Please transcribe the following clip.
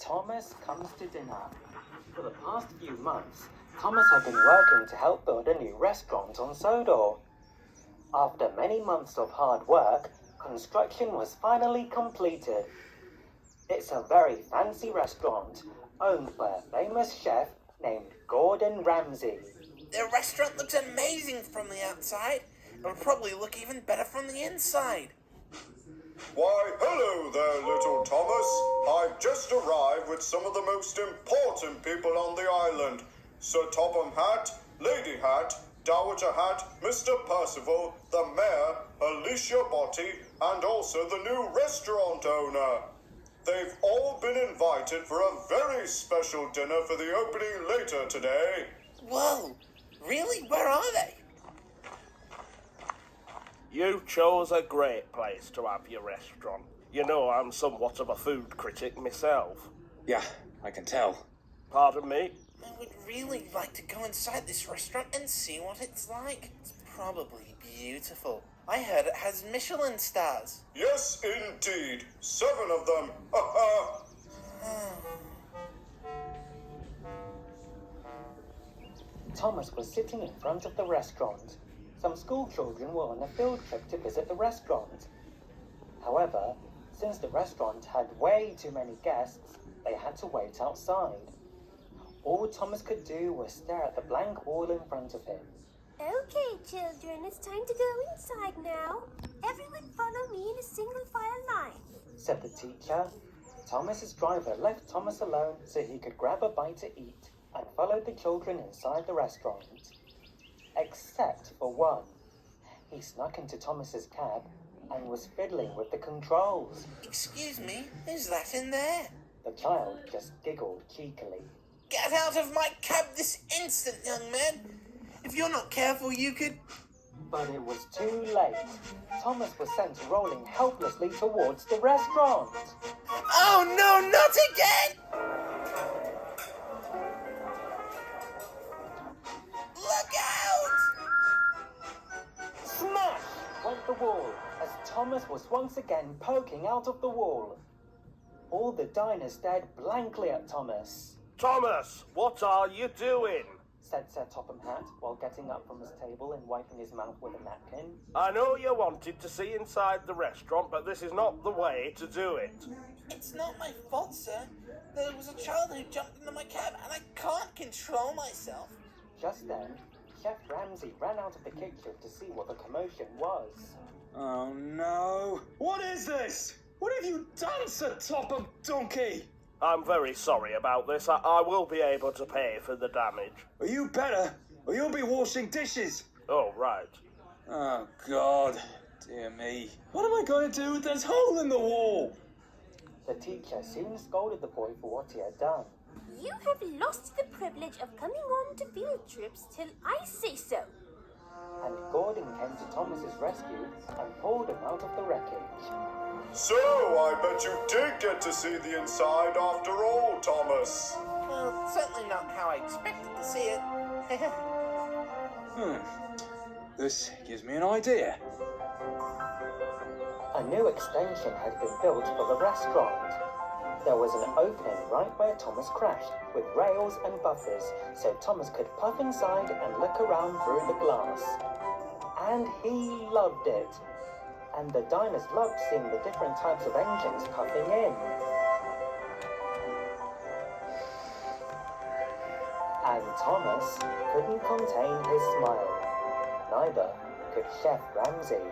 Thomas Comes to Dinner. For the past few months, Thomas had been working to help build a new restaurant on Sodor. After many months of hard work, construction was finally completed. It's a very fancy restaurant, owned by a famous chef named Gordon Ramsay. The restaurant looks amazing from the outside. It will probably look even better from the inside. Why, hello there, little Thomas. I've just arrived with some of the most important people on the island. Sir Topham Hatt, Lady Hatt, Dowager Hatt, Mr. Percival, the Mayor, Alicia Botti, and also the new restaurant owner. They've all been invited for a very special dinner for the opening later today. Whoa, really? Where are they? You chose a great place to have your restaurant. You know I'm somewhat of a food critic myself. Yeah, I can tell. Pardon me? I would really like to go inside this restaurant and see what it's like. It's probably beautiful. I heard it has Michelin stars. Yes, indeed. 7 of them. Ha ha. Thomas was sitting in front of the restaurant. Some school children were on a field trip to visit the restaurant. However, since the restaurant had way too many guests, they had to wait outside. All Thomas could do was stare at the blank wall in front of him. Okay, children, it's time to go inside now. Everyone follow me in a single file line, Said the teacher. Thomas's driver left Thomas alone so he could grab a bite to eat and followed the children inside the restaurant. Except for one. He snuck into Thomas's cab and was fiddling with the controls. Excuse me, is that in there? The child just giggled cheekily. Get out of my cab this instant, young man. If you're not careful, you could... But it was too late. Thomas was sent rolling helplessly towards the restaurant. Oh no, not again! Look out! Smash went the wall as Thomas was once again poking out of the wall. All the diners stared blankly at Thomas. Thomas, what are you doing? Said Sir Topham Hatt while getting up from his table and wiping his mouth with a napkin. I know you wanted to see inside the restaurant, but this is not the way to do it. It's not my fault, sir. There was a child who jumped into my cab and I can't control myself. Just then, Chef Ramsay ran out of the kitchen to see what the commotion was. Oh no! What is this? What have you done, Sir Topham Donkey? I'm very sorry about this. I will be able to pay for the damage. Are you better, or you'll be washing dishes? Oh, right. Oh, God. Dear me. What am I going to do with this hole in the wall? The teacher soon scolded the boy for what he had done. You have lost the privilege of coming on to field trips till I say so. And Gordon came to Thomas's rescue and pulled him out of the wreckage. So, I bet you did get to see the inside after all, Thomas. Well, certainly not how I expected to see it. This gives me an idea. A new extension had been built for the restaurant. There was an opening right where Thomas crashed, with rails and buffers, so Thomas could puff inside and look around through the glass. And he loved it. And the diners loved seeing the different types of engines puffing in. And Thomas couldn't contain his smile. Neither could Chef Ramsay.